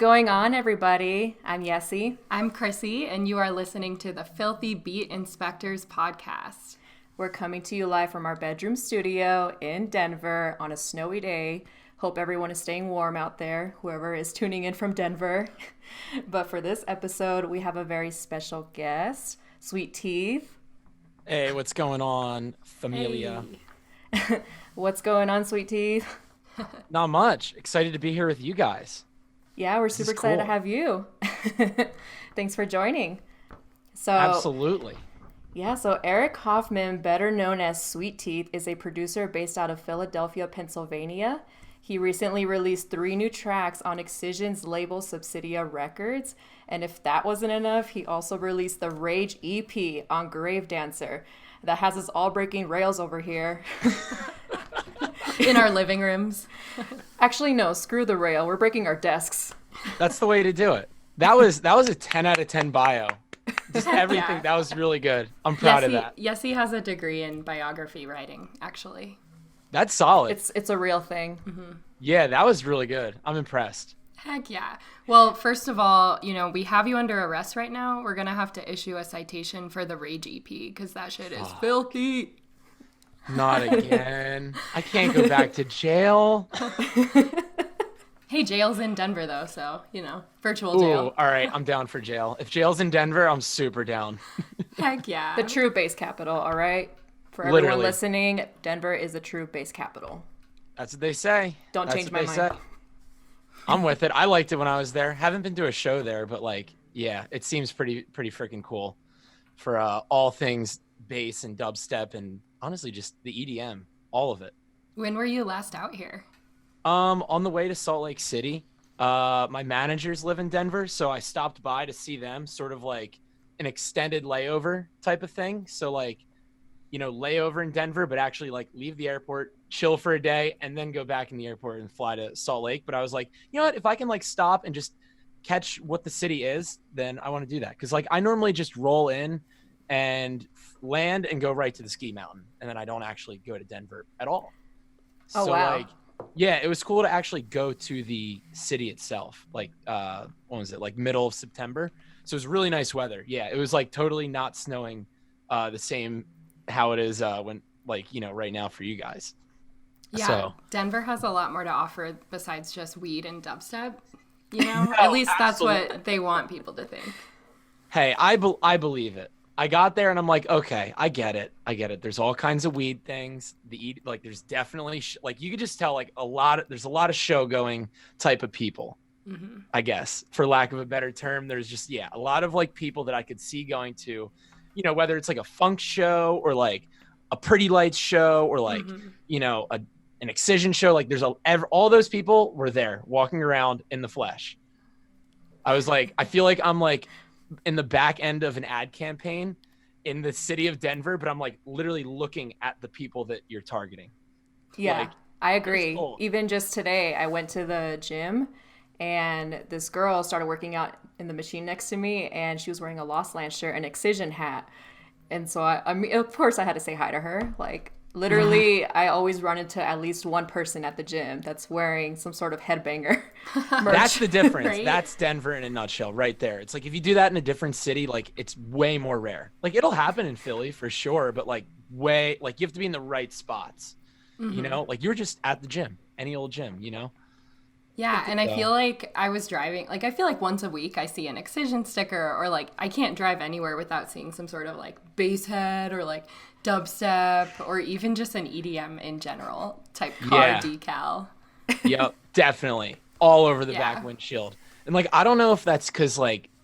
going on, everybody? I'm Yessie. I'm Chrissy, and you are listening to the Filthy Beat Inspectors podcast. We're coming to you live from our bedroom studio in Denver on a snowy day. Hope everyone is staying warm out there, whoever is tuning in from Denver. But for this episode, we have a very special guest, Sweet Teeth. Hey, what's going on, familia? Hey. What's going on, Sweet Teeth? Not much. Excited to be here with you guys. Yeah, we're super excited to have you. Thanks for joining. Absolutely. Yeah, so Eric Hoffman, better known as Sweet Teeth, is a producer based out of Philadelphia, Pennsylvania. He recently released 3 new tracks on Excision's label Subsidia Records. And if that wasn't enough, he also released the Rage EP on Grave Dancer. That has us all breaking rails over here. In our living rooms. Actually, no, screw the rail. We're breaking our desks. That's the way to do it. That was a 10 out of 10 bio. Just everything. Yeah. That was really good. I'm proud of that. Yessie has a degree in biography writing, actually. That's solid. It's a real thing. Mm-hmm. Yeah, that was really good. I'm impressed. Heck yeah. Well, first of all, we have you under arrest right now. We're going to have to issue a citation for the Rage EP because that shit is filthy. Not again. I can't go back to jail. Hey, jail's in Denver, though, so, virtual jail. Ooh, all right, I'm down for jail. If jail's in Denver, I'm super down. Heck yeah. The true base capital, all right? For everyone listening, Denver is the true base capital. That's what they say. Don't change my mind. I'm with it. I liked it when I was there. Haven't been to a show there, but yeah, it seems pretty freaking cool for all things bass and dubstep and honestly just the EDM, all of it. When were you last out here? On the way to Salt Lake City. My managers live in Denver, so I stopped by to see them, sort of like an extended layover type of thing. So layover in Denver, but actually leave the airport, chill for a day, and then go back in the airport and fly to Salt Lake. But I was like, you know what? If I can stop and just catch what the city is, then I want to do that. Because I normally just roll in and land and go right to the ski mountain, and then I don't actually go to Denver at all. Oh, so wow. Yeah, it was cool to actually go to the city itself. When was it? Middle of September. So it was really nice weather. Yeah, it was totally not snowing the same how it is when right now for you guys. Yeah, so. Denver has a lot more to offer besides just weed and dubstep. At least that's what they want people to think. Hey, I believe it. I got there and I'm like, okay, I get it. There's all kinds of weed things. There's definitely you could just tell there's a lot of show going type of people. Mm-hmm. I guess for lack of a better term, there's just a lot of people that I could see going to, whether it's a funk show or a Pretty Lights show or mm-hmm. An Excision show. There's all those people were there walking around in the flesh. I was I feel like I'm in the back end of an ad campaign in the city of Denver, but I'm literally looking at the people that you're targeting. Yeah, I agree. Cool. Even just today, I went to the gym and this girl started working out in the machine next to me and she was wearing a Lost Land shirt and Excision hat. And so I mean, of course I had to say hi to her. Literally, I always run into at least one person at the gym that's wearing some sort of headbanger merch. That's the difference. Right? That's Denver in a nutshell right there. It's if you do that in a different city, it's way more rare. It'll happen in Philly for sure, but you have to be in the right spots. Mm-hmm. You're just at the gym, any old gym, Yeah, and I feel I was driving, I feel once a week I see an Excision sticker or I can't drive anywhere without seeing some sort of bass head or dubstep or even just an EDM in general type car decal. Yep, definitely. All over the back windshield. And I don't know if that's because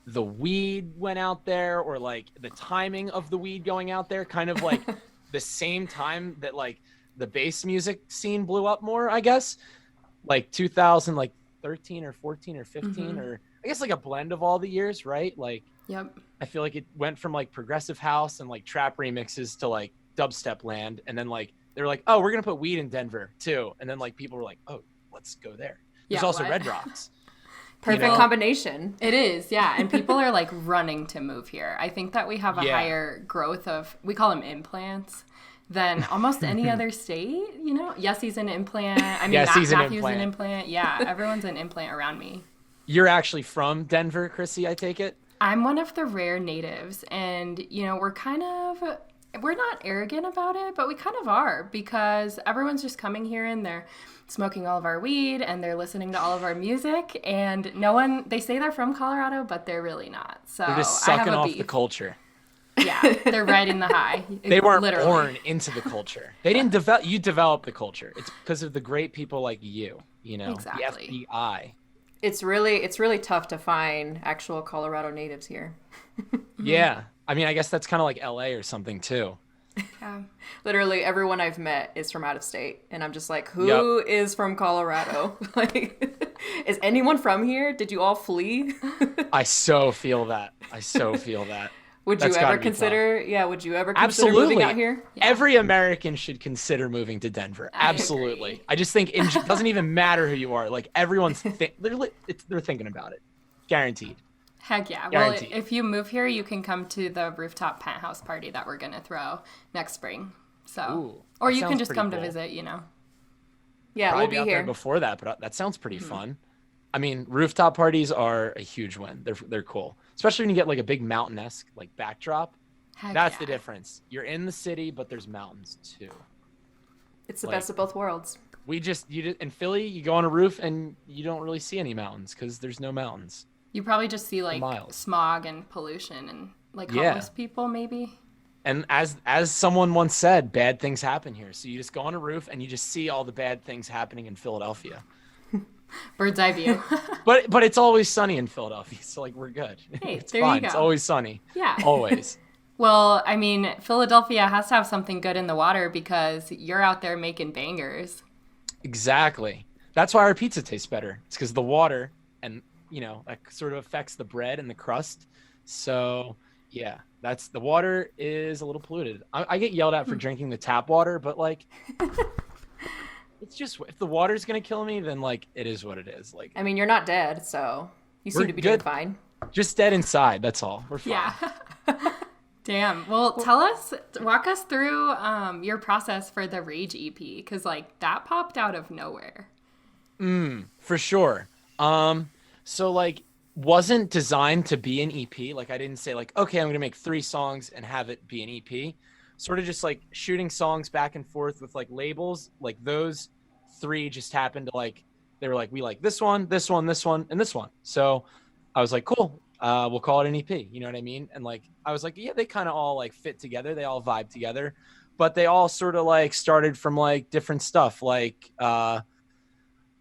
the weed went out there or the timing of the weed going out there kind of the same time that the bass music scene blew up more, I guess. 2013 or 14 or 15 mm-hmm. or I guess a blend of all the years, right? Yep. I feel it went from progressive house and trap remixes to dubstep land. And then they were oh, we're going to put weed in Denver too. And then people were oh, let's go there. There's also Red Rocks. Perfect combination. It is. Yeah. And people are running to move here. I think that we have a higher growth of, we call them implants. Than almost any other state, Yessie's an implant. I mean, Matthew's an implant. Yeah, everyone's an implant around me. You're actually from Denver, Chrissy, I take it? I'm one of the rare natives, and we're not arrogant about it, but we kind of are because everyone's just coming here and they're smoking all of our weed and they're listening to all of our music, and they say they're from Colorado, but they're really not. So They're just I have sucking a off beef. the culture. Yeah, they're riding the high. They weren't Literally. born into the culture. They didn't develop. You developed the culture. It's because of the great people like you. Exactly. The FBI. It's really tough to find actual Colorado natives here. Yeah. I mean, I guess that's kind of like LA or something too. Yeah. Literally everyone I've met is from out of state, and I'm just like, who is from Colorado? Like, is anyone from here? Did you all flee? I so feel that. Would That's you gotta ever be consider? Yeah, would you ever consider Absolutely. moving out here? Yeah. Every American should consider moving to Denver. I Absolutely. agree. I just think it doesn't even matter who you are. Like everyone's they're thinking about it. Guaranteed. Heck yeah. Guaranteed. Well, if you move here, you can come to the rooftop penthouse party that we're going to throw next spring. So, Ooh, or that you can sounds just pretty come cool. to visit, Yeah, Probably we'll be out there here. before that, but that sounds pretty fun. I mean, rooftop parties are a huge win. They're cool, especially when you get like a big mountain-esque like backdrop. Heck That's yeah. the difference. You're in the city, but there's mountains too. It's the Like- best of both worlds. In Philly, you go on a roof and you don't really see any mountains because there's no mountains. You probably just see like miles. smog and pollution and like Yeah. homeless people maybe. And as someone once said, bad things happen here. So you just go on a roof and you just see all the bad things happening in Philadelphia. Bird's eye view. But it's always sunny in Philadelphia, so like we're good. Hey, It's there you fine. go. It's always sunny. Yeah. Always. Well, I mean, Philadelphia has to have something good in the water because you're out there making bangers. Exactly. That's why our pizza tastes better. It's because the water and that sort of affects the bread and the crust. So yeah, the water is a little polluted. I get yelled at for drinking the tap water, but like it's just, if the water's gonna kill me, then like it is what it is. Like I mean, you're not dead, so you seem We're to be doing good. fine. just dead inside. That's all. We're fine. Yeah. Damn. Well, walk us through your process for the Rage EP because like that popped out of nowhere. For sure. So like wasn't designed to be an EP. Like I didn't say like, okay, I'm gonna make 3 songs and have it be an EP. Sort of just like shooting songs back and forth with like labels. Like those 3 just happened to like, they were like, we like this one, this one, this one, and this one. So I was like, cool. We'll call it an EP. You know what I mean? And like, I was like, yeah, they kind of all like fit together. They all vibe together, but they all sort of like started from like different stuff. Like,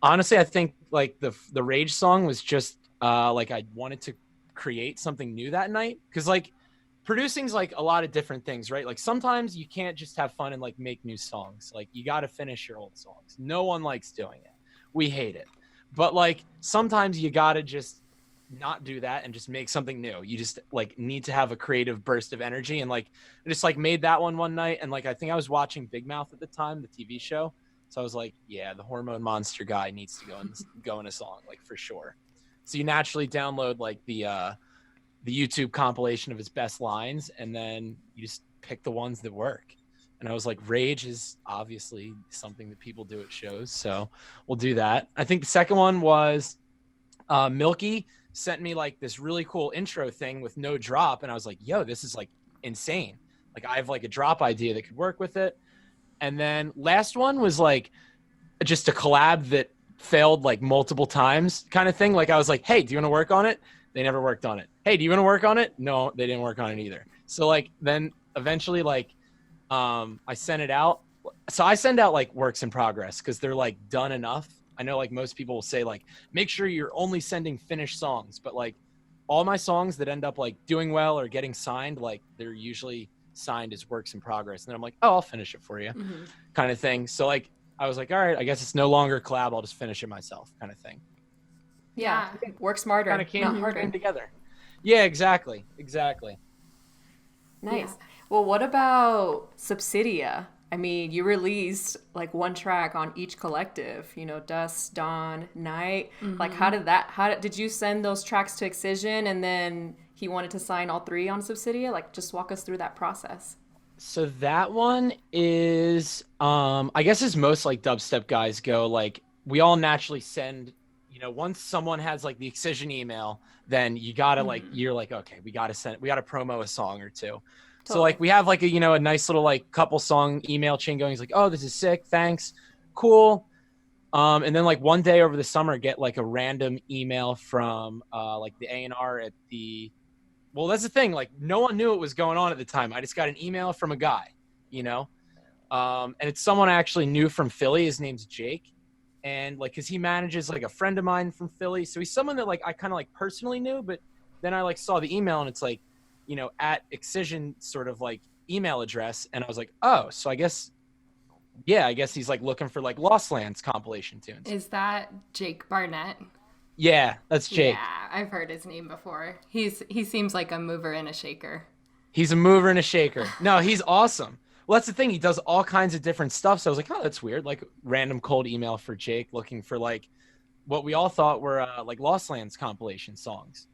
honestly, I think like the Rage song was just like I wanted to create something new that night because like producing's like a lot of different things, right? Like sometimes you can't just have fun and like make new songs. Like you got to finish your old songs. No one likes doing it. We hate it. But like sometimes you got to just not do that and just make something new. You just like need to have a creative burst of energy, and like I just like made that one night, and like I think I was watching Big Mouth at the time, the TV show. So I was like, yeah, the hormone monster guy needs to go in a song, like for sure. So you naturally download like the YouTube compilation of his best lines, and then you just pick the ones that work. And I was like, Rage is obviously something that people do at shows, so we'll do that. I think the second one was Milky sent me like this really cool intro thing with no drop, and I was like, yo, this is like insane. Like I have like a drop idea that could work with it. And then last one was like just a collab that failed like multiple times kind of thing. Like I was like, hey, do you want to work on it? They never worked on it. Hey, do you want to work on it? No, they didn't work on it either. So like then eventually like I sent it out. So I send out like works in progress because they're like done enough. I know like most people will say like make sure you're only sending finished songs, but like all my songs that end up like doing well or getting signed, like they're usually signed as works in progress. And then I'm like, oh, I'll finish it for you kind of thing. So like I was like, all right, I guess it's no longer collab. I'll just finish it myself kind of thing. Yeah. Work smarter, Kind of not harder. came together. Yeah, exactly. Nice. Yeah. Well, what about Subsidia? I mean, you released like one track on each collective, Dusk, Dawn, Night. Like did you send those tracks to Excision and then he wanted to sign all 3 on Subsidia? Like just walk us through that process. So that one is, I guess as most like dubstep guys go, like we all naturally send, once someone has like the Excision email, then you gotta like, you're like, okay, we gotta promo a song or two. So like we have like a nice little like couple song email chain going. He's like, oh, this is sick, thanks, cool. And then like one day over the summer, get like a random email from like the A&R at the, well, that's the thing, like no one knew what was going on at the time. I just got an email from a guy, and it's someone I actually knew from Philly. His name's Jake. And like, cause he manages like a friend of mine from Philly. So he's someone that like, I kind of like personally knew, but then I like saw the email and it's like, at Excision sort of like email address. And I was like, oh, so I guess he's like looking for like Lost Lands compilation tunes. Is that Jake Barnett? Yeah, that's Jake. Yeah, I've heard his name before. He seems like a mover and a shaker. He's a mover and a shaker. No, he's awesome. Well, that's the thing. He does all kinds of different stuff. So I was like, oh, that's weird. Like random cold email for Jake looking for like what we all thought were like Lost Lands compilation songs.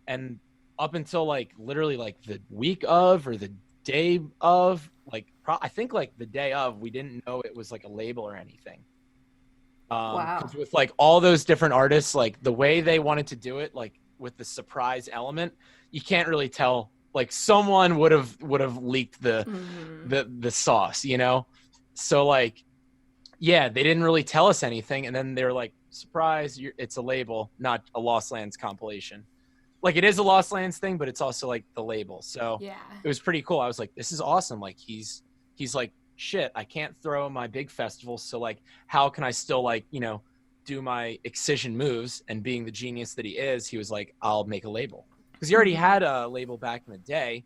And up until like literally like the week of or the day of, like I think like the day of, we didn't know it was like a label or anything. Wow. 'Cause with like all those different artists, like the way they wanted to do it, like with the surprise element, you can't really tell. Like someone would have leaked the sauce, So like, yeah, they didn't really tell us anything, and then they were like, "Surprise! It's a label, not a Lost Lands compilation." Like it is a Lost Lands thing, but it's also like the label. So yeah, it was pretty cool. I was like, "This is awesome!" Like he's like, "Shit, I can't throw my big festivals, so like, how can I still like do my Excision moves?" And being the genius that he is, he was like, "I'll make a label." Because he already had a label back in the day,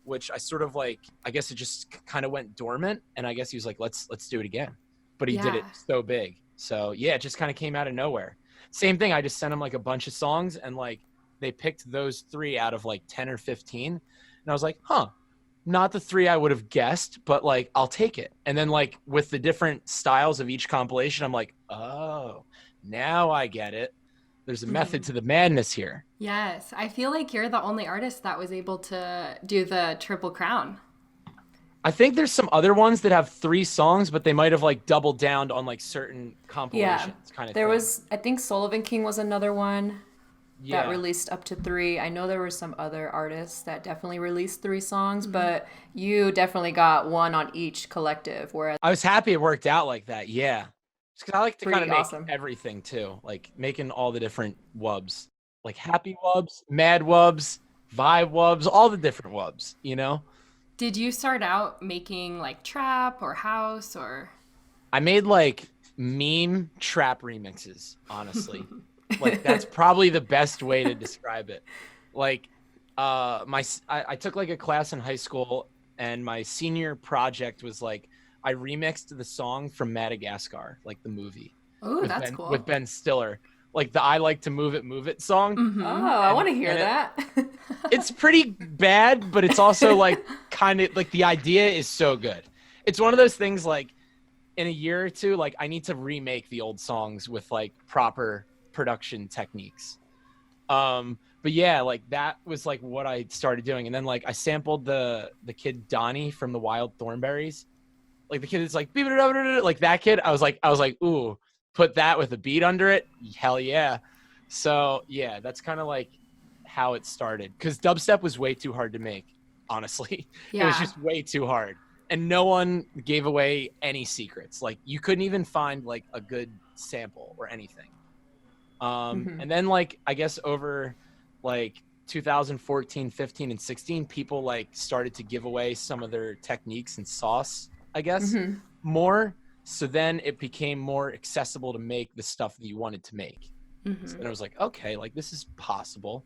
which I sort of like, I guess it just kind of went dormant. And I guess he was like, let's do it again. But he did it so big. So yeah, it just kind of came out of nowhere. Same thing. I just sent him like a bunch of songs and like they picked those 3 out of like 10 or 15. And I was like, not the 3 I would have guessed, but like, I'll take it. And then like with the different styles of each compilation, I'm like, oh, now I get it. There's a method to the madness here. Yes. I feel like you're the only artist that was able to do the Triple Crown. I think there's some other ones that have 3 songs, but they might have like doubled down on like certain compilations kind of there thing. was, I think Sullivan King was another one that released up to 3. I know there were some other artists that definitely released 3 songs, but you definitely got 1 on each collective. Whereas I was happy it worked out like that. Yeah. Because I like to kind of make awesome. everything too, like making all the different wubs, like happy wubs, mad wubs, vibe wubs, all the different wubs, Did you start out making like trap or house or? I made like meme trap remixes, honestly. Like that's probably the best way to describe it. Like I took like a class in high school and my senior project was like, I remixed the song from Madagascar, like the movie. Oh, that's cool. With Ben Stiller. Like the I Like to Move It song. Oh, I want to hear that. It's pretty bad, but it's also like kind of like the idea is so good. It's one of those things like in a year or two, like I need to remake the old songs with like proper production techniques. But yeah, like that was like what I started doing. And then like I sampled the kid Donnie from the Wild Thornberries. Like the kid is like that kid. I was like, ooh, put that with a beat under it. Hell yeah. So yeah, that's kind of like how it started. Because dubstep was way too hard to make, honestly. Yeah. It was just way too hard. And no one gave away any secrets. Like you couldn't even find like a good sample or anything. And then like, I guess over like 2014, 15, and 16, people like started to give away some of their techniques and sauce, I guess, more. So then it became more accessible to make the stuff that you wanted to make. So then I was like, okay, like this is possible.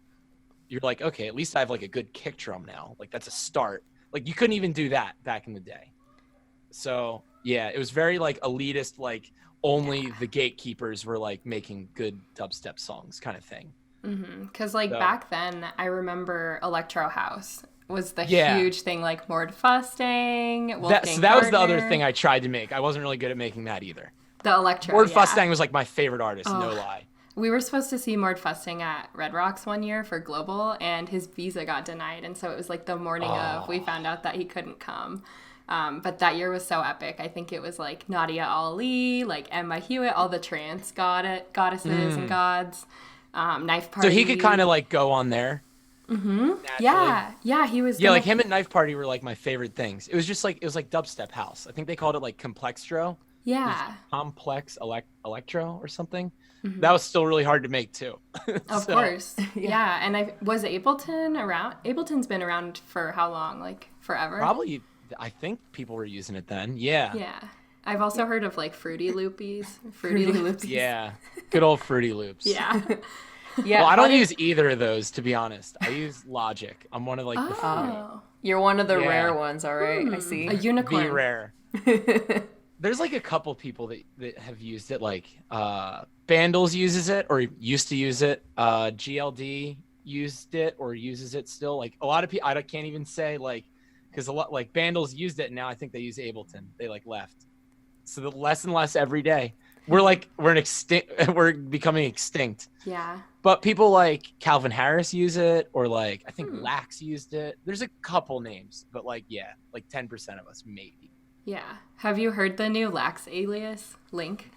You're like, okay, at least I have like a good kick drum now. Like that's a start. Like you couldn't even do that back in the day. So yeah, it was very like elitist, like only the gatekeepers were like making good dubstep songs kind of thing. Because like back then, I remember Electro House was the huge thing, like Mord Fustang. So that was the other thing I tried to make. I wasn't really good at making that either. The Electro. Mord Fustang was like my favorite artist, no lie. We were supposed to see Mord Fustang at Red Rocks one year for Global, and his visa got denied. And so it was like the morning of, we found out that he couldn't come. But that year was so epic. I think it was like Nadia Ali, like Emma Hewitt, all the trans goddesses and gods, Knife Party. So he could kind of like go on there. Yeah, he was. Yeah, like him and Knife Party were like my favorite things. It was like dubstep house. I think they called it like Complextro. Yeah. Complex electro or something. That was still really hard to make too. Of course. Yeah. And was Ableton around? Ableton's been around for how long? Like forever? Probably, I think people were using it then. Yeah. Yeah. I've also heard of like Fruity Loopies. Fruity Loops. Yeah. Good old Fruity Loops. Yeah. Yeah. Well, I don't use either of those, to be honest. I use Logic. I'm one of like the few. You're one of the rare ones, all right? I see. A unicorn. Be rare. There's like a couple people that have used it, like Bandles uses it or used to use it. GLD used it or uses it still. Like a lot of people, I can't even say like, because a lot like Bandles used it and now I think they use Ableton. They like left. So the less and less every day. We're becoming extinct. Yeah. But people like Calvin Harris use it, or like I think Lax used it. There's a couple names, but like 10% of us maybe. Yeah. Have you heard the new Lax alias, Link?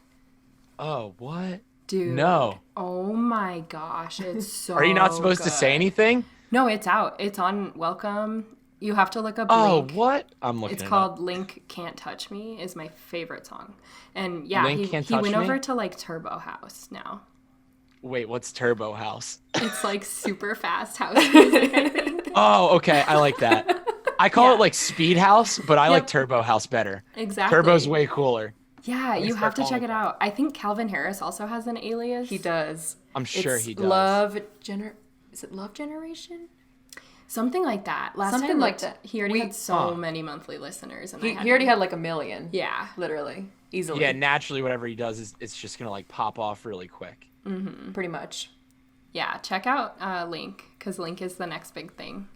Oh, what? Dude. No. Oh my gosh, it's so Are you not supposed to say anything? No, it's out. It's on Welcome. You have to look up Oh, Link. what? I'm looking It's it called up. Link Can't Touch Me is my favorite song. And yeah, Link he Can't went Touch Me? over to like Turbo House now. Wait, what's Turbo House? It's like super fast house music, I think. Oh, okay. I like that. I call it like Speed House, but I like Turbo House better. Exactly. Turbo's way cooler. Yeah, you have to check calling it out. I think Calvin Harris also has an alias. He does. I'm sure It's he does. Is it Love Generation? Something like that. Last Something time like that. He already had so many monthly listeners. And He already had like 1 million. Yeah. Literally. Easily. Yeah, naturally, whatever he does is it's just gonna like pop off really quick. Pretty much. Yeah, check out Link, because Link is the next big thing.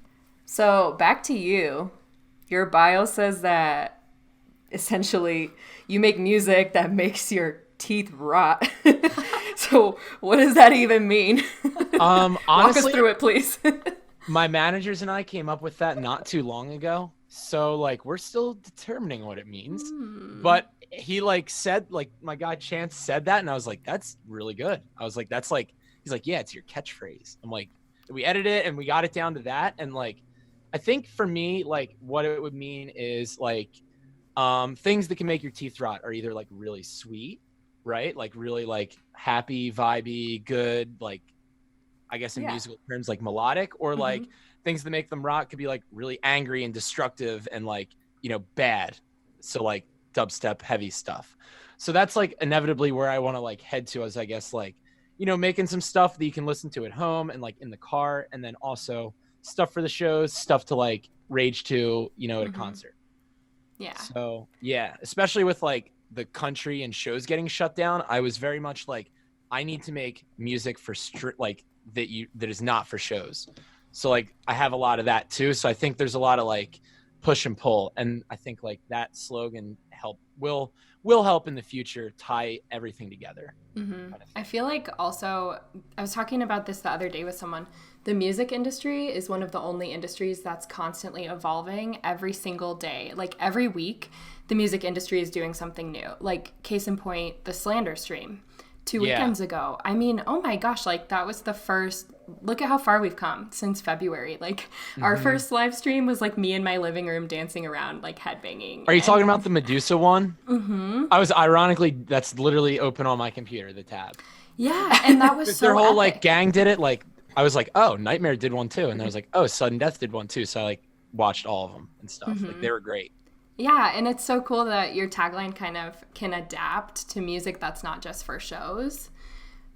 So back to you. Your bio says that essentially you make music that makes your teeth rot. So what does that even mean? Honestly, Walk us through it, please. my managers and I came up with that not too long ago. So like we're still determining what it means. But he like said, like my guy Chance said that and I was like, that's really good. I was like, that's like, he's like, yeah, it's your catchphrase. I'm like, we edited it and we got it down to that. And like, I think for me, like what it would mean is like things that can make your teeth rot are either like really sweet, right? Like really like happy, vibey, good, like I guess in musical terms, like melodic, or like things that make them rot could be like really angry and destructive and like, you know, bad. So like dubstep heavy stuff. So that's like inevitably where I want to like head to, as I guess like, you know, making some stuff that you can listen to at home and like in the car, and then also stuff for the shows, stuff to like rage to, you know, at a concert. Yeah. So yeah, especially with like the country and shows getting shut down, I was very much like, I need to make music for like that is not for shows. So like I have a lot of that too. So I think there's a lot of like push and pull, and I think like that slogan will help in the future tie everything together. I feel like also, I was talking about this the other day with someone, the music industry is one of the only industries that's constantly evolving every single day. Like every week, the music industry is doing something new. Like case in point, the Slander stream. 2 weekends ago. I mean, oh my gosh, like that was the first, look at how far we've come since February. Like our first live stream was like me in my living room dancing around, like headbanging. Are you talking about the Medusa one? I was ironically, that's literally open on my computer, the tab. Yeah, and that was so their whole epic. like gang did it. Like I was like, oh, Nightmare did one too. And I was like, oh, Sudden Death did one too. So I like watched all of them and stuff. Like they were great. Yeah, and it's so cool that your tagline kind of can adapt to music that's not just for shows.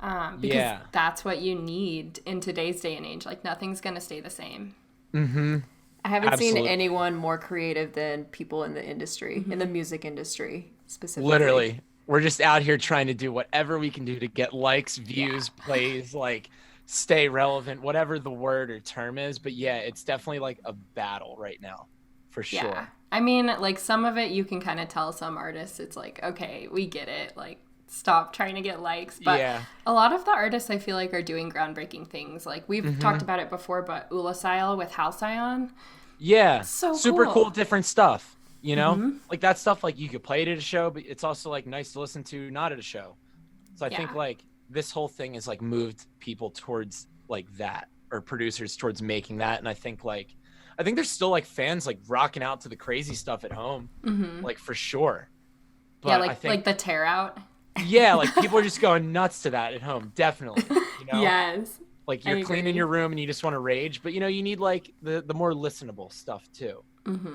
Because that's what you need in today's day and age. Like nothing's going to stay the same. I haven't seen anyone more creative than people in the industry, in the music industry specifically. Literally. We're just out here trying to do whatever we can do to get likes, views, plays, like stay relevant, whatever the word or term is. But yeah, it's definitely like a battle right now, for sure. Yeah. I mean, like some of it you can kind of tell some artists, it's like, okay, we get it. Like stop trying to get likes. But a lot of the artists I feel like are doing groundbreaking things. Like we've talked about it before, but Ulasile with Halcyon. Yeah. So super cool, different stuff. You know, like that stuff, like you could play it at a show, but it's also like nice to listen to not at a show. So I think like this whole thing is like moved people towards like that, or producers towards making that. And I think there's still like fans like rocking out to the crazy stuff at home, like for sure. But yeah, like I think, like the tear out. yeah, like people are just going nuts to that at home, definitely. You know? Yes. Like you're cleaning your room and you just want to rage, but you know, you need like the more listenable stuff too.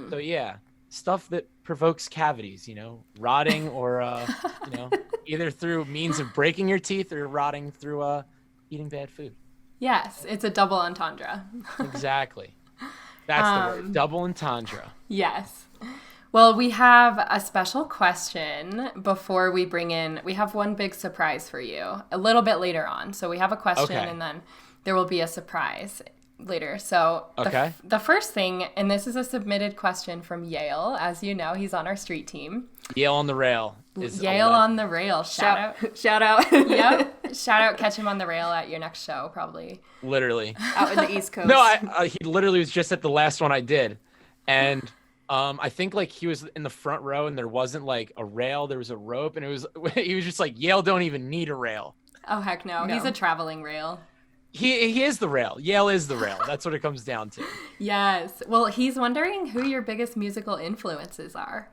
So yeah, stuff that provokes cavities, you know, rotting or you know, either through means of breaking your teeth or rotting through eating bad food. Yes, it's a double entendre. Exactly. That's the word. Double entendre. Yes. Well, we have a special question before we have one big surprise for you a little bit later on. So we have a question and then there will be a surprise later. So the first thing, and this is a submitted question from Yale. As you know, he's on our street team. Yale on the rail. Yale on the rail. Shout out. Shout out. Yep. Shout out. Catch him on the rail at your next show, probably. Literally. Out in the East Coast. No, he literally was just at the last one I did. And I think like he was in the front row and there wasn't like a rail. There was a rope and he was just like, Yale don't even need a rail. Oh, heck no. He's a traveling rail. He is the rail. Yale is the rail. That's what it comes down to. Yes. Well, he's wondering who your biggest musical influences are.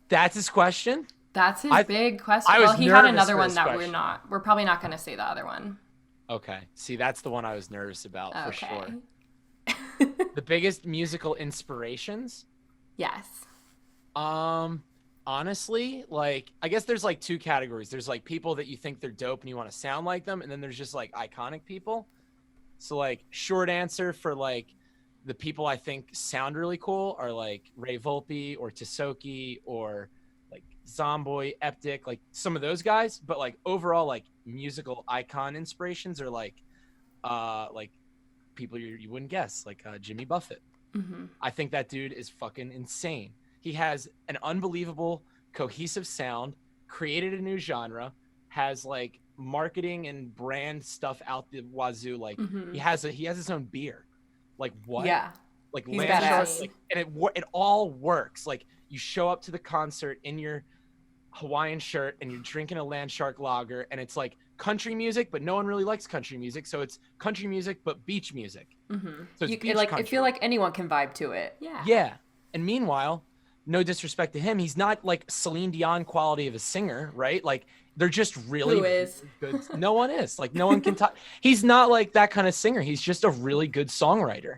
That's his question? That's his big question. Well, he had another one that we're probably not going to say the other one. Okay. See, that's the one I was nervous about for sure. The biggest musical inspirations? Yes. Honestly, like, I guess there's like two categories. There's like people that you think they're dope and you want to sound like them, and then there's just like iconic people. So like short answer for like the people I think sound really cool are like Ray Volpe or Tisoki or like Zomboy, Eptic, like some of those guys. But like overall, like musical icon inspirations are like people you wouldn't guess, like Jimmy Buffett. I think that dude is fucking insane. He has an unbelievable cohesive sound, created a new genre, has like marketing and brand stuff out the wazoo. Like he has his own beer. Like what? Yeah. Like he's Land Shark, badass. like, and it all works. Like you show up to the concert in your Hawaiian shirt and you're drinking a Land Shark lager, and it's like country music, but no one really likes country music, so it's country music but beach music. So it's beach country. I feel like anyone can vibe to it. Yeah. And meanwhile, no disrespect to him, he's not like Celine Dion quality of a singer, right? Like they're just really Who is? good. No one is. Like no one can talk. He's not like that kind of singer. He's just a really good songwriter.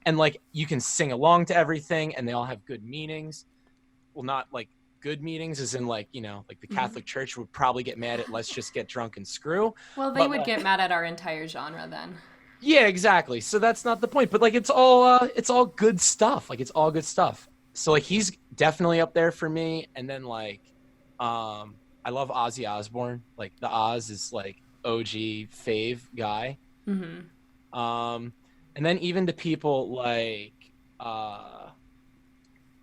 And like you can sing along to everything and they all have good meanings. Well, not like good meanings as in like, you know, like the Catholic Church would probably get mad at let's just get drunk and screw. Well, they would get mad at our entire genre then. Yeah, exactly. So that's not the point. But like it's all good stuff. Like it's all good stuff. So like he's definitely up there for me. And then like I love Ozzy Osbourne. Like the Oz is like OG fave guy. And then even to people like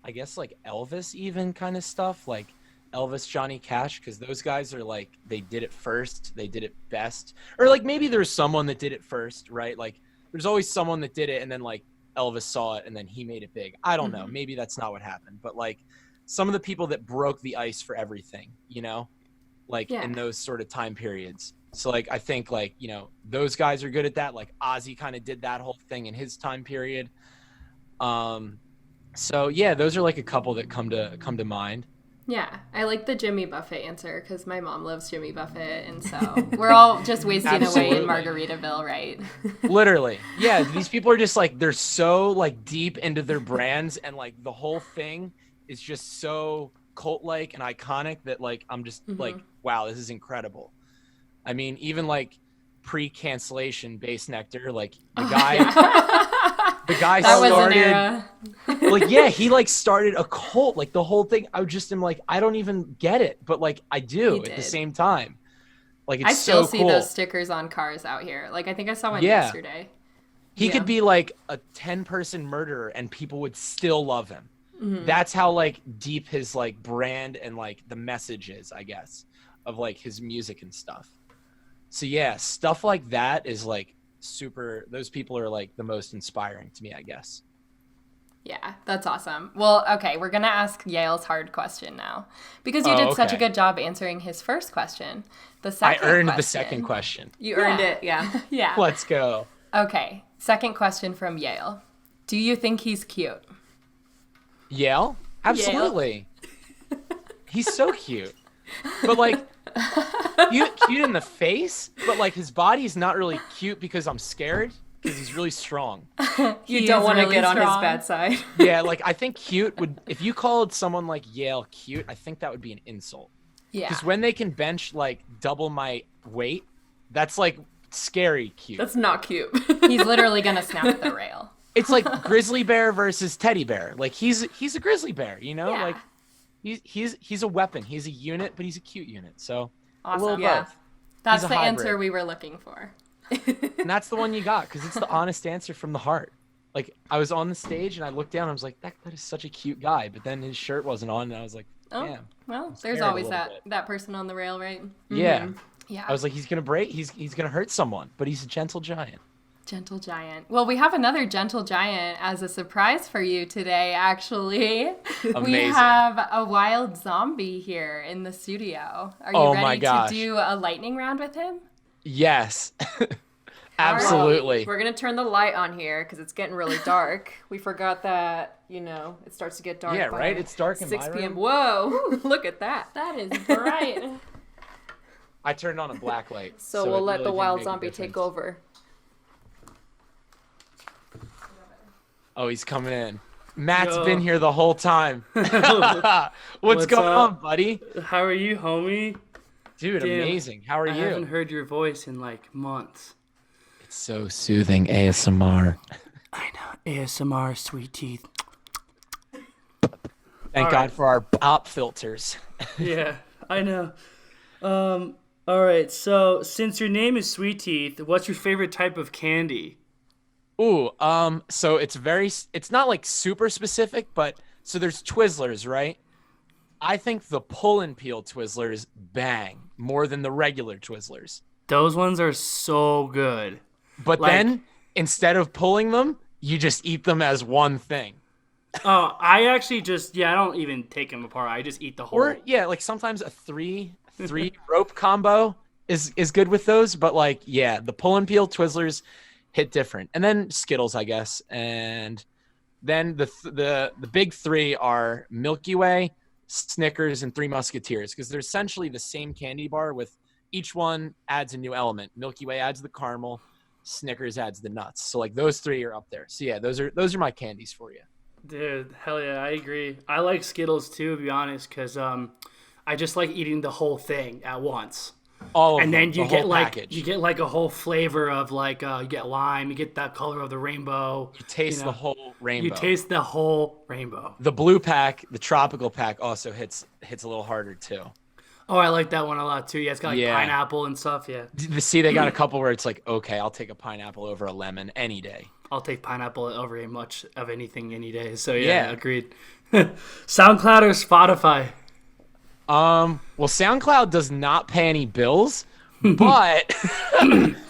I guess like Elvis even kind of stuff, like Elvis, Johnny Cash, because those guys are like they did it first, they did it best. Or like maybe there's someone that did it first, right? Like there's always someone that did it and then like Elvis saw it and then he made it big. I don't know. Maybe that's not what happened. But like some of the people that broke the ice for everything, you know, like in those sort of time periods. So like I think like, you know, those guys are good at that. Like Ozzy kind of did that whole thing in his time period. So yeah, those are like a couple that come to mind. Yeah, I like the Jimmy Buffett answer because my mom loves Jimmy Buffett, and so we're all just wasting away in Margaritaville, right? Literally. Yeah, these people are just like, they're so like deep into their brands and like the whole thing is just so cult-like and iconic that like I'm just like, wow, this is incredible. I mean, even like pre-cancellation Bass Nectar, like the guy... The guy that started, was an era. Like, yeah, he like started a cult, like the whole thing. I just am like, I don't even get it, but like I do at the same time. Like it's I still so see cool. Those stickers on cars out here. Like I think I saw one yesterday. He could be like a 10-person murderer and people would still love him. That's how like deep his like brand and like the message is, I guess, of like his music and stuff. So yeah, stuff like that is like super, those people are like the most inspiring to me, I guess. Yeah, that's awesome. Well, okay, we're going to ask Yale's hard question now. Because you did such a good job answering his first question. The second I earned question, the second question. You earned it, yeah. Yeah. Let's go. Okay, second question from Yale. Do you think he's cute? Yale? Absolutely. He's so cute. But like, cute in the face, but like his body's not really cute because I'm scared because he's really strong. You don't want to really get on his strong. bad side. Yeah, like I think cute would, if you called someone like Yale cute, I think that would be an insult. Yeah. Because when they can bench like double my weight, that's like scary cute. That's not cute. He's literally going to snap the rail. It's like grizzly bear versus teddy bear. Like he's a grizzly bear, you know? Yeah. Like he's a weapon. He's a unit, but he's a cute unit. So Awesome. a little Yeah. both. That's He's a the hybrid. answer we were looking for. And that's the one you got because it's the honest answer from the heart. Like I was on the stage and I looked down and I was like, that is such a cute guy. But then his shirt wasn't on and I was like, damn. Well, scared there's a always little that person on the rail, right? Yeah. Yeah. I was like, he's gonna break. He's gonna hurt someone, but he's a gentle giant. Gentle giant. Well, we have another gentle giant as a surprise for you today, actually. We Amazing. have a wild zombie here in the studio. Are you Oh my ready gosh. to do a lightning round with him? Yes. Absolutely. We're going to turn the light on here because it's getting really dark. We forgot that, it starts to get dark. Yeah, by right? It's dark in 6 my p.m. room. Whoa, look at that. That is bright. I turned on a black light. So we'll it let really the didn't wild make a zombie take difference. over. Oh, he's coming in. Matt's Yo. been here the whole time. What's going up? on, buddy? How are you, homie? Dude, Damn, amazing. How are I haven't you? heard your voice in like months. It's so soothing, ASMR. I know. ASMR, sweet teeth. Thank All God right. for our pop filters. Yeah, I know. All right. So, since your name is Sweet Teeth, what's your favorite type of candy? Ooh, so it's not like super specific, but so there's Twizzlers, right? I think the pull and peel Twizzlers bang more than the regular Twizzlers. Those ones are so good. But Like- then instead of pulling them, you just eat them as one thing. Oh, I actually I don't even take them apart. I just eat the whole. Or yeah, like sometimes a three rope combo is good with those, but like yeah, the pull and peel Twizzlers hit different. And then Skittles, I guess. And then the big three are Milky Way, Snickers, and Three Musketeers because they're essentially the same candy bar with each one adds a new element. Milky Way adds the caramel, Snickers adds the nuts. So like those three are up there. So yeah, those are my candies for you. Dude, hell yeah, I agree. I like Skittles too, to be honest, because I just like eating the whole thing at once. All of And them, then you the get whole like package. a whole flavor of like you get lime, you get that color of the rainbow. You taste you the know, whole rainbow. You taste the whole rainbow. The blue pack, the tropical pack, also hits a little harder too. Oh, I like that one a lot too. Yeah, it's got like Yeah. pineapple and stuff. Yeah, See, they got a couple where it's like, okay, I'll take a pineapple over a lemon any day. I'll take pineapple over much of anything any day. So Yeah. yeah. Agreed. SoundCloud or Spotify? Well, SoundCloud does not pay any bills, but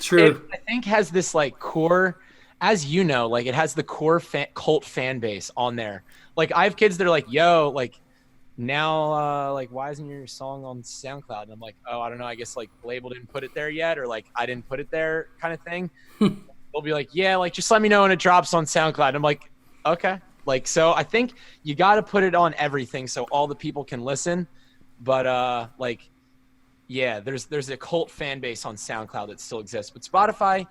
True. it, I think has this like core, as you know, like it has the core cult fan base on there. Like I have kids that are like, yo, like now, like why isn't your song on SoundCloud? And I'm like, oh, I don't know. I guess like label didn't put it there yet, or like I didn't put it there, kind of thing. They'll be like, yeah, like just let me know when it drops on SoundCloud. I'm like, okay. Like so, I think you got to put it on everything so all the people can listen. But like, yeah, there's a cult fan base on SoundCloud that still exists, but Spotify,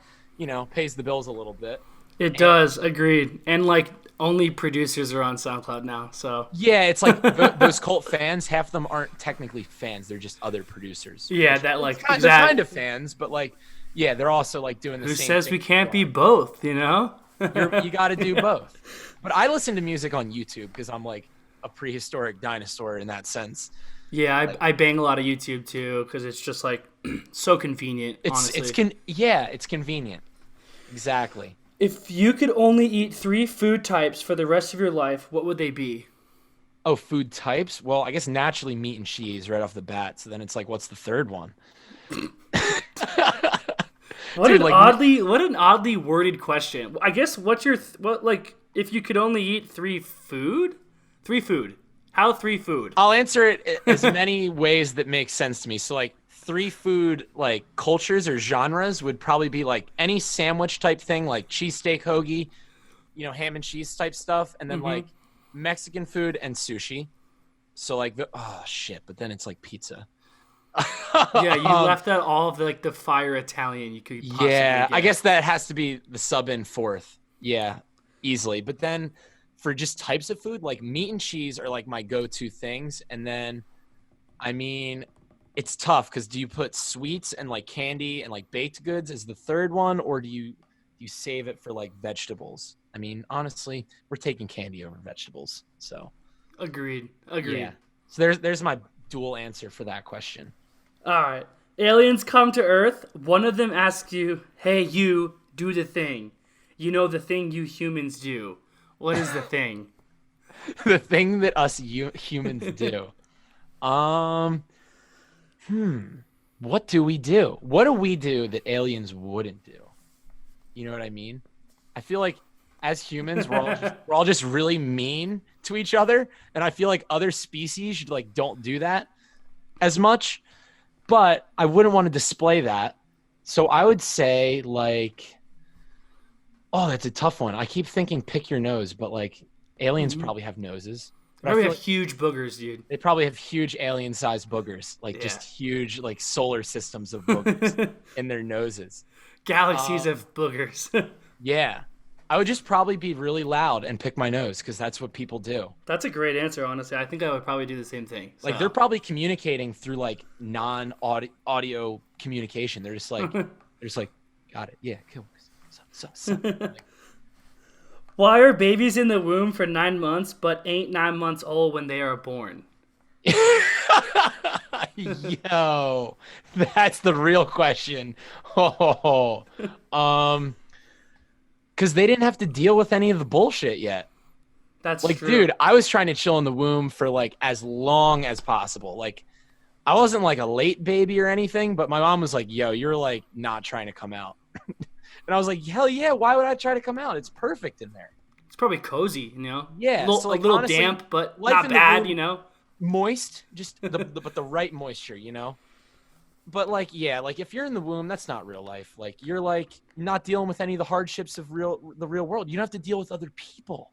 pays the bills a little bit. It does. Agreed. And like only producers are on SoundCloud now. So Yeah, it's like those cult fans. Half of them aren't technically fans; they're just other producers. yeah, that like They're kind of fans, but like, yeah, they're also like doing the Who same. says thing we can't be you are. both? You know. You got to do both. But I listen to music on YouTube because I'm like a prehistoric dinosaur in that sense. Yeah, I bang a lot of YouTube too because it's just like so convenient. Honestly, it's convenient. Exactly. if you could only eat 3 food types for the rest of your life, what would they be? Oh, food types? Well, I guess naturally meat and cheese right off the bat. So then it's like, what's the third one? What Dude, an like- oddly worded question. I guess what's your if you could only eat three food. How three food? I'll answer it as many ways that make sense to me. So like 3 food like cultures or genres would probably be like any sandwich type thing, like cheesesteak hoagie, ham and cheese type stuff, and then like Mexican food and sushi. So like but then it's like pizza. Yeah, you left out all of the fire Italian you could possibly get. I guess that has to be the sub in fourth. Yeah, easily. But then for just types of food, like meat and cheese are like my go-to things. And then, I mean, it's tough because do you put sweets and like candy and like baked goods as the third one, or do you save it for like vegetables? I mean, honestly, we're taking candy over vegetables. So Agreed. Yeah. So there's my dual answer for that question. All right. Aliens come to Earth. One of them asks you, "Hey, you, do the thing. You know the thing you humans do. What is the thing?" The thing that us humans do. What do we do? What do we do that aliens wouldn't do? You know what I mean? I feel like as humans, we're all just really mean to each other, and I feel like other species like don't do that as much. But I wouldn't want to display that. So I would say like, that's a tough one. I keep thinking pick your nose, but like aliens probably have noses. They probably have huge boogers, dude. They probably have huge alien-sized boogers, like just huge like solar systems of boogers in their noses. Galaxies of boogers. Yeah. I would just probably be really loud and pick my nose because that's what people do. That's a great answer, honestly. I think I would probably do the same thing. So. Like they're probably communicating through like non-audio communication. They're just like, got it. Yeah, cool. So. Like, why are babies in the womb for 9 months but ain't 9 months old when they are born? Yo, that's the real question. Because they didn't have to deal with any of the bullshit yet. That's like, true. Dude, I was trying to chill in the womb for like as long as possible. Like, I wasn't like a late baby or anything, but my mom was like, "Yo, you're like not trying to come out." And I was like, "Hell yeah! Why would I try to come out? It's perfect in there." It's probably cozy, Yeah, so like, a little honestly, damp, but not bad, Moist, just but the right moisture, But like, yeah, like if you're in the womb, that's not real life. Like you're like not dealing with any of the hardships of the real world. You don't have to deal with other people.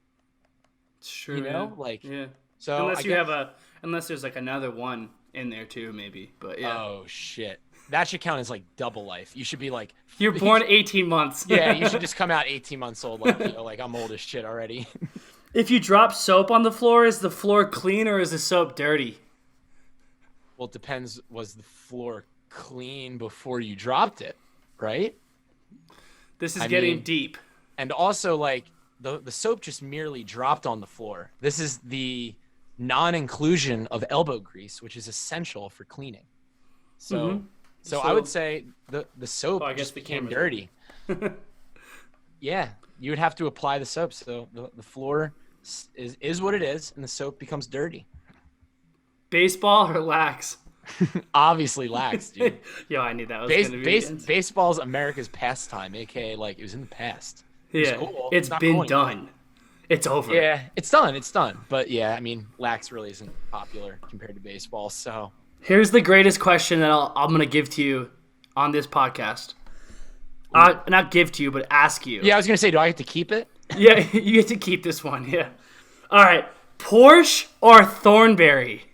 It's true. Like yeah. So unless there's like another one in there too, maybe. But yeah. Oh shit, that should count as like double life. You should be like you're born 18 months. Yeah, you should just come out 18 months old. Like like I'm old as shit already. If you drop soap on the floor, is the floor clean or is the soap dirty? Well, it depends. Was the floor clean before you dropped it, right? This is getting deep. And also, like, the soap just merely dropped on the floor. This is the non-inclusion of elbow grease, which is essential for cleaning. So I would say the soap just became dirty. Yeah, you would have to apply the soap. So the floor is what it is, and the soap becomes dirty. Baseball or lax? Obviously lax, dude. Yo, I knew that was going to be baseball's America's pastime, aka like it was in the past. Yeah, cool. It's been done. It's over. Yeah, it's done. But yeah, I mean, lax really isn't popular compared to baseball. So here's the greatest question that I'm going to give to you on this podcast. Not give to you, but ask you. Yeah, I was going to say, do I get to keep it? Yeah, you get to keep this one. Yeah. All right, Porsche or Thornberry?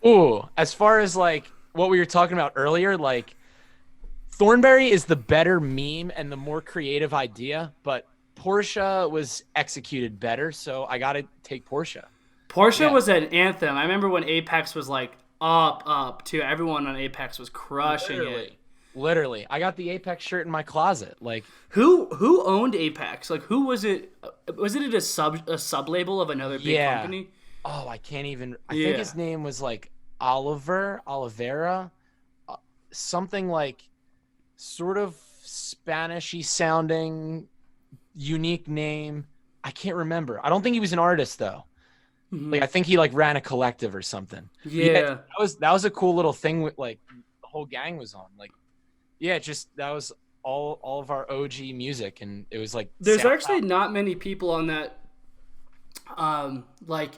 Ooh, as far as like what we were talking about earlier, like Thornberry is the better meme and the more creative idea, but Porsche was executed better, so I got to take Porsche. Porsche was an anthem. I remember when Apex was like up too. Everyone on Apex was crushing it. Literally. I got the Apex shirt in my closet. Like who owned Apex? Like who was it? Was it a sub label of another big company? Oh, I can't even. I think his name was like Oliveira, something like sort of Spanish-y sounding, unique name. I can't remember. I don't think he was an artist though. Mm-hmm. Like I think he like ran a collective or something. Yeah, that was a cool little thing with like the whole gang was on. Like, yeah, just that was all of our OG music, and it was like There's SoundCloud. actually not many people on that like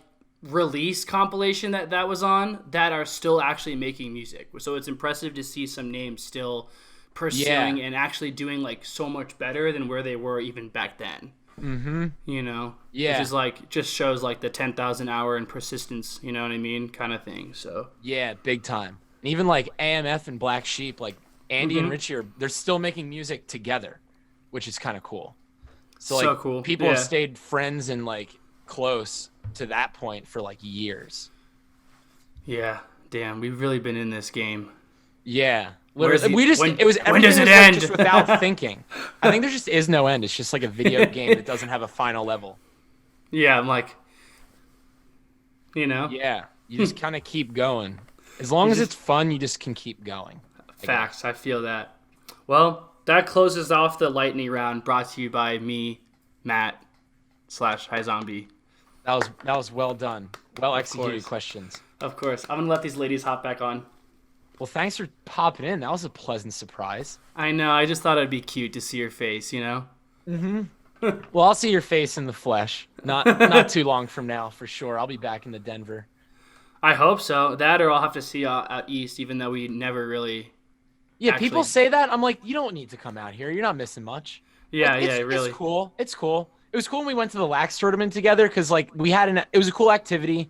release compilation that was on that are still actually making music. So it's impressive to see some names still pursuing and actually doing like so much better than where they were even back then. Mm-hmm. You know? Yeah. Which is like, just shows like the 10,000 hour and persistence, you know what I mean? Kind of thing. So Yeah, big time. And even like AMF and Black Sheep, like Andy and Richie they're still making music together, which is kind of cool. So like cool. People have stayed friends and like close to that point for like years. Yeah, damn, we've really been in this game. Yeah. Where's Literally, the- it was when does it everything was, like, end? just without thinking. I think there just is no end. It's just like a video game that doesn't have a final level. Yeah, I'm like, you know? Yeah. You just kind of keep going. As long as it's fun, you just can keep going. Facts, I feel that. Well, that closes off the lightning round brought to you by me, Matt / Hi Zombie. That was well done. Well executed course. questions. Of course. I'm going to let these ladies hop back on. Well, thanks for popping in. That was a pleasant surprise. I know, I just thought it'd be cute to see your face, you know? Well, I'll see your face in the flesh. Not too long from now, for sure. I'll be back in the Denver. I hope so. That or I'll have to see you out east, even though we never really... Yeah, Actually- people say that. I'm like, you don't need to come out here. You're not missing much. Yeah, Like, really. It's cool. It's cool. It was cool when we went to the Lax tournament together because, like, it was a cool activity.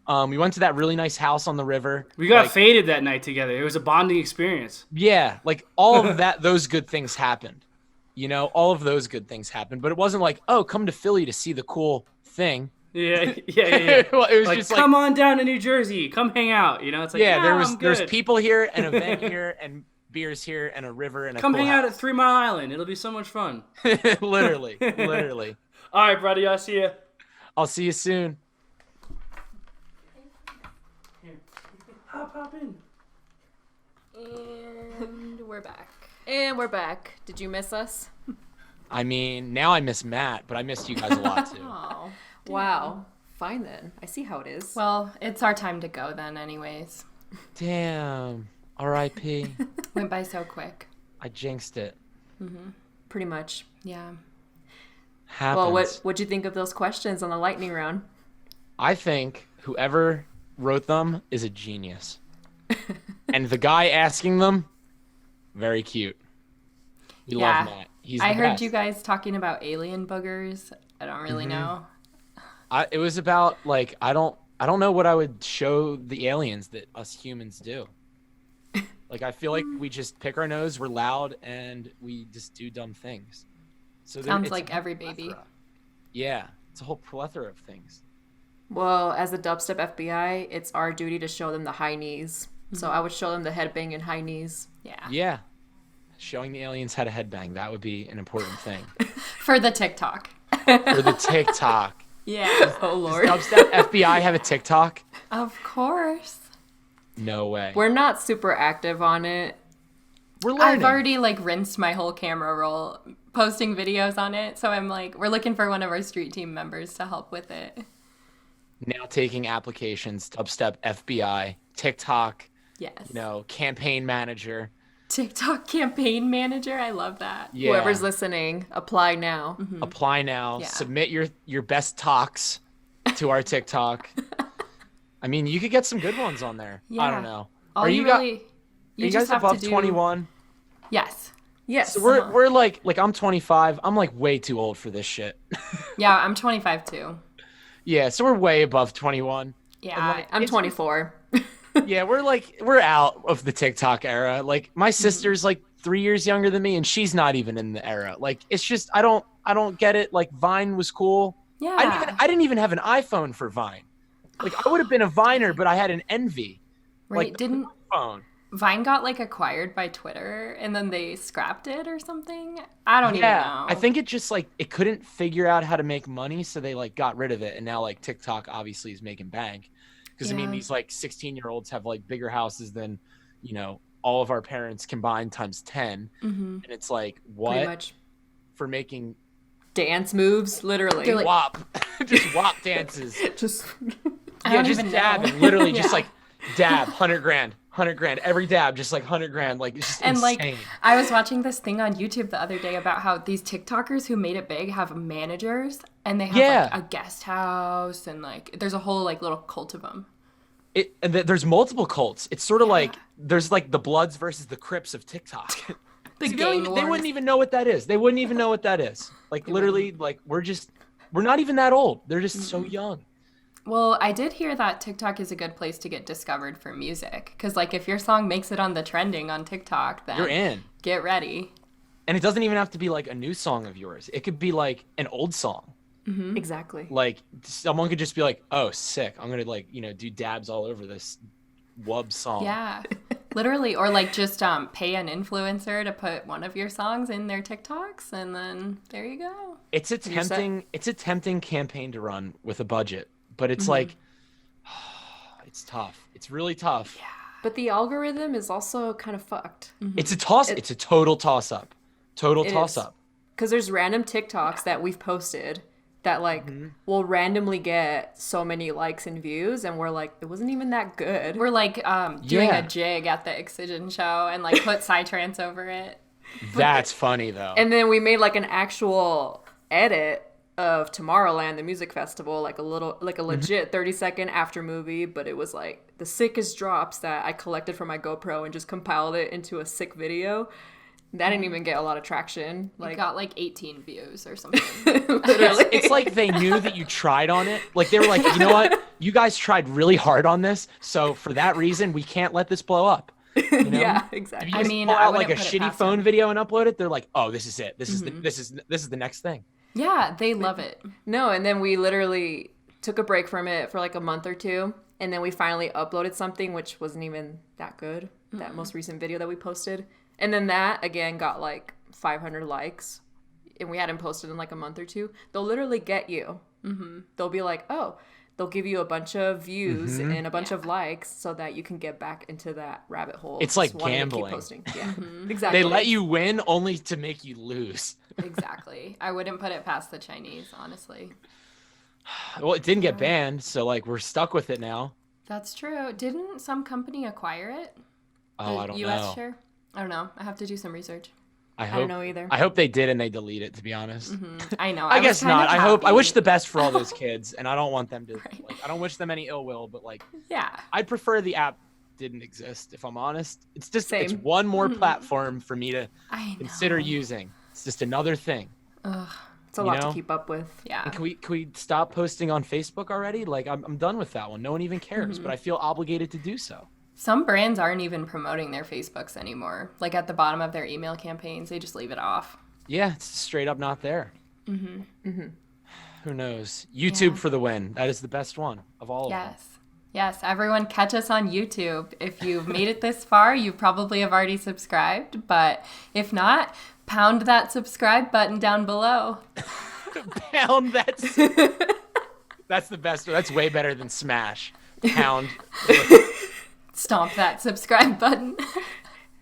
We went to that really nice house on the river. We got like, faded that night together. It was a bonding experience. Yeah, like all of those good things happened. You know, all of those good things happened. But it wasn't like, oh, come to Philly to see the cool thing. Yeah. Well, it was Like, just come on down to New Jersey. Come hang out. You know, it's like, yeah, there I'm was good. people here, an event here, and beers here, and a river, and a Come cool hang out at house. 3 Mile Island. It'll be so much fun. literally. All right, buddy. I'll see you. I'll see you soon. Hop in. And we're back. And we're back. Did you miss us? I mean, now I miss Matt, but I missed you guys a lot too. Oh. Wow. Fine then. I see how it is. Well, it's our time to go then anyways. Damn. R.I.P. Went by so quick. I jinxed it. Pretty much. Yeah. Happens. Well, what'd you think of those questions on the lightning round? I think whoever wrote them is a genius. And the guy asking them, very cute. We Yeah. love Matt. He's the I heard best. you guys talking about alien boogers. I don't really know. It was about like I don't know what I would show the aliens that us humans do. Like I feel like we just pick our nose, we're loud, and we just do dumb things. So Sounds it's like a every baby. plethora. Yeah, it's a whole plethora of things. Well, as the Dubstep FBI, it's our duty to show them the high knees. So I would show them the headbang and high knees. Yeah. Yeah, showing the aliens how to headbang, that would be an important thing For the TikTok. for the TikTok. Yeah. Oh, Lord. Dubstep FBI have a TikTok? Of course. No way. We're not super active on it. We're learning. I've already like rinsed my whole camera roll posting videos on it. So I'm like, we're looking for one of our street team members to help with it. Now taking applications, Dubstep FBI, TikTok, Yes. campaign manager. TikTok campaign manager. I love that. Yeah. Whoever's listening, apply now. Apply now. Yeah. Submit your best talks to our TikTok. I mean, you could get some good ones on there. I Yeah. don't know. All Are you you, really, are you you just guys have above to do. 21? Yes. Yes. So we're like I'm 25. I'm like way too old for this shit. Yeah, I'm 25 too. Yeah, so we're way above 21. Yeah. like, I'm it's- 24. Yeah, we're out of the TikTok era. Like my sister's like 3 years younger than me, and she's not even in the era. Like it's just I don't get it. Like Vine was cool. Yeah. I didn't even have an iPhone for Vine. Like I would have been a Viner, but I had an Envy. Right. Like Didn't phone. Vine got like acquired by Twitter and then they scrapped it or something? I don't even Yeah, know. I think it just like it couldn't figure out how to make money, so they like got rid of it, and now like TikTok obviously is making bank. Because I mean, Yeah. these like 16-year-olds have like bigger houses than all of our parents combined times 10, Mhm. and it's like Pretty what much. for Dance moves, literally. They're like- WAP, just WAP dances. Just I Yeah, don't just even dabbing, know. literally just Yeah. like dab, 100 grand, $100,000 every dab, just like $100,000, like it's just And insane. like, I was watching this thing on YouTube the other day about how these TikTokers who made it big have managers, and they have like a guest house, and like there's a whole like little cult of them. There's multiple cults. It's sort of like there's like the Bloods versus the Crips of TikTok. The they wouldn't even know what that is. They wouldn't even know what that is. Like literally, like we're not even that old. They're just so young. Well, I did hear that TikTok is a good place to get discovered for music. Because, like, if your song makes it on the trending on TikTok, then you're in. Get ready. And it doesn't even have to be, like, a new song of yours. It could be, like, an old song. Mm-hmm. Exactly. Like, someone could just be like, oh, sick. I'm going to, like, do dabs all over this wub song. Yeah. Literally. Or, like, just pay an influencer to put one of your songs in their TikToks, and then there you go. It's a tempting campaign to run with a budget. But it's like, it's tough. It's really tough. Yeah. But the algorithm is also kind of fucked. Mm-hmm. It's a total toss up. Because there's random TikToks that we've posted that like will randomly get so many likes and views, and we're like, it wasn't even that good. We're like doing a jig at the Excision show and like put psytrance over it. That's funny though. And then we made like an actual edit of Tomorrowland, the music festival, like a legit 30-second after movie, but it was like the sickest drops that I collected from my GoPro and just compiled it into a sick video. That didn't even get a lot of traction. Like, it got like 18 views or something. Literally. It's like they knew that you tried on it. Like they were like, you know what? You guys tried really hard on this, so for that reason, we can't let this blow up. You know? Yeah, exactly. If you pull out like a shitty phone video and upload it, they're like, oh, this is it. This is the next thing. Yeah, they love it. No, and then we literally took a break from it for like a month or two, and then we finally uploaded something which wasn't even that good, that most recent video that we posted. And then that, again, got like 500 likes, and we hadn't posted in like a month or two. They'll literally get you. Mm-hmm. They'll be like, oh, they'll give you a bunch of views and a bunch of likes so that you can get back into that rabbit hole. It's like gambling. Yeah, exactly. They let you win only to make you lose. Exactly. I wouldn't put it past the Chinese, honestly. Well, it didn't get banned, so like we're stuck with it now. That's true. Didn't some company acquire it? Oh, I don't US know. Share? I don't know. I have to do some research. I don't know either. I hope they did and they delete it, to be honest. I know. I guess not. I wish the best for all those kids, and I don't want them to. Right. Like, I don't wish them any ill will, but like, yeah, I'd prefer the app didn't exist. If I'm honest, it's just it's one more platform for me to consider using. It's just another thing. Ugh, it's a lot to keep up with. Yeah. And can we stop posting on Facebook already? Like I'm done with that one. No one even cares, but I feel obligated to do so. Some brands aren't even promoting their Facebooks anymore. Like at the bottom of their email campaigns, they just leave it off. Yeah, it's straight up not there. Who knows? YouTube for the win. That is the best one of all of them. Yes, everyone catch us on YouTube. If you've made it this far, you probably have already subscribed. But if not, pound that subscribe button down below. Pound that. That's the best. That's way better than smash. Pound. Stomp that subscribe button.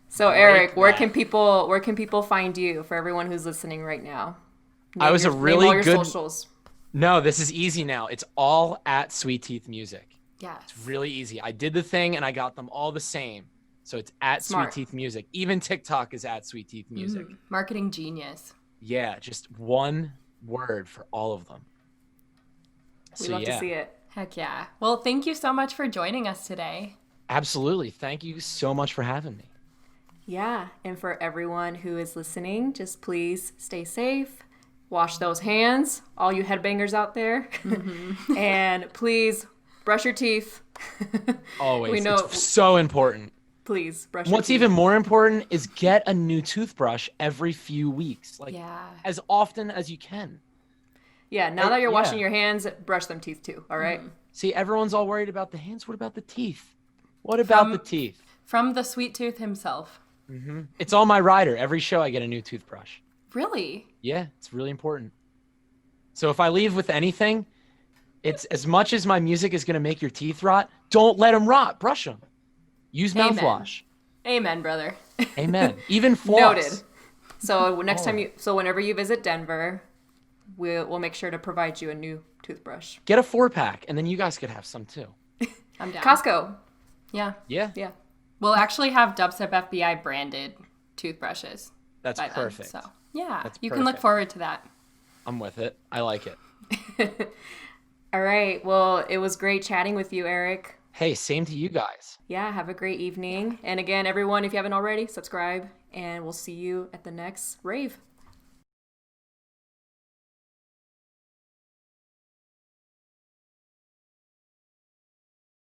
So Eric, where can people find you for everyone who's listening right now? I was a really good socials. No, this is easy now. It's all at Sweet Teeth Music. Yes. It's really easy. I did the thing and I got them all the same. So it's at Sweet Teeth Music. Even TikTok is at Sweet Teeth Music. Marketing genius. Yeah, just one word for all of them. We love to see it. Heck yeah. Well, thank you so much for joining us today. Absolutely. Thank you so much for having me. Yeah, and for everyone who is listening, just please stay safe. Wash those hands, all you headbangers out there. And please brush your teeth. Always. We know it's so important. Please brush your teeth. What's even more important is get a new toothbrush every few weeks. Like as often as you can. Yeah, now that you're washing your hands, brush them teeth too, all right? See, everyone's all worried about the hands. What about the teeth? What about the teeth? From the sweet tooth himself. It's on my rider. Every show I get a new toothbrush. Really? Yeah, it's really important. So if I leave with anything, it's as much as my music is going to make your teeth rot, don't let them rot. Brush them. Use mouthwash. Amen, brother. Amen. Even floss. Noted. So whenever you visit Denver, we'll make sure to provide you a new toothbrush. Get a 4-pack, and then you guys could have some too. I'm down. Costco. Yeah. Yeah. Yeah. We'll actually have Dubstep FBI branded toothbrushes. That's perfect. So yeah, That's you can look perfect. forward to that. I'm with it. I like it. All right. Well, it was great chatting with you, Eric. Hey, same to you guys. Yeah, have a great evening. And again, everyone, if you haven't already, subscribe, and we'll see you at the next rave.